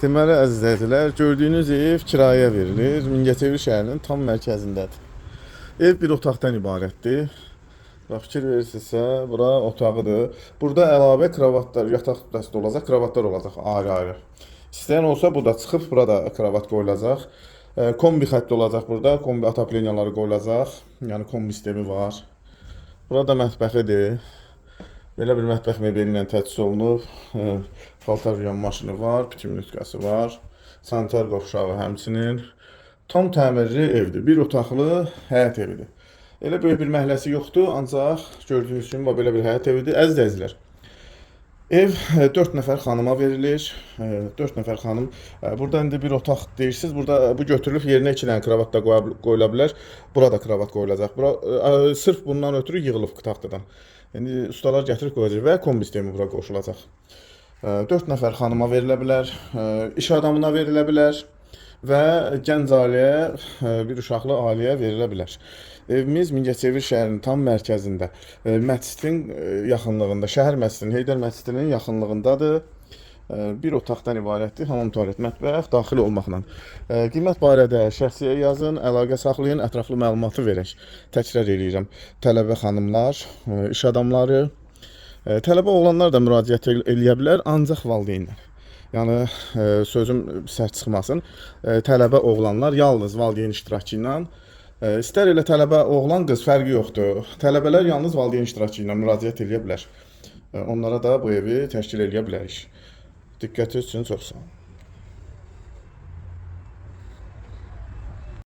Deməli, əziz izləyicilər, gördüyünüz ev kiraya verilir. Mingəçevir şəhərinin tam mərkəzindədir. Ev bir otaqdan ibarətdir. Bax, fikir verirsinizsə, bura otağıdır. Burada əlavə kravatlar, yataq dəstə olacaq, kravatlar olacaq ayrı-ayrı. İstəyən olsa burada çıxıb, burada kravat qoyulacaq. Kombi xətti olacaq burada, kombi ataplenyaları qoyulacaq. Yəni kombi sistemi var. Burada mətbəxidir. Belə bir mətbəx mebeli ilə təchiz olunub. Paltar yuyan maşını var, bitim nüsxəsi var. Sanitar qovşağı həmçinin. Tam təmirli evdir. Bir otaqlı həyət evidir. Elə böyük bir məhəlləsi yoxdur, ancaq gördüyünüz kimi belə bir həyət evidir. Əziz izləyicilər, ev 4 nəfər xanıma verilir. 4 nəfər xanım. Burada indi bir otaq deyirsiniz. Burada bu götürülüb yerinə 2 dənə kravat da qoyula bilər. Burada kravat qoyulacaq. Bura sırf bundan ötürü yığılıb taxtadan. İndi ustalar gətirib qoyacaq və kombi sistemi bura qoşulacaq. 4 nəfər xanıma verilə bilər, iş adamına verilə bilər və gənc ailəyə, bir uşaqlı ailəyə verilə bilər. Evimiz Mingəçevir şəhərinin tam mərkəzində, məscidin yaxınlığında, şəhər məscidinin, Heydər məscidinin yaxınlığındadır. Bir otaqdan ibarətdir, hamam, tualet, mətbəx daxil olmaqla. Qiymət barədə şəxsiyə yazın, əlaqə saxlayın, ətraflı məlumatı verək. Təkrar edirəm, tələbə xanımlar, iş adamları, tələbə oğlanlar da müraciət eləyə bilər, ancaq valideynlər. Yəni, sözüm sərt çıxmasın, tələbə oğlanlar yalnız valideyn iştirakı ilə, istər elə tələbə oğlan, qız fərqi yoxdur. Tələbələr yalnız valideyn iştirakı ilə müraciət eləyə bilər. Onlara da bu evi təşkil eləyə bilərik. Diqqətiniz üçün çox sağ olun.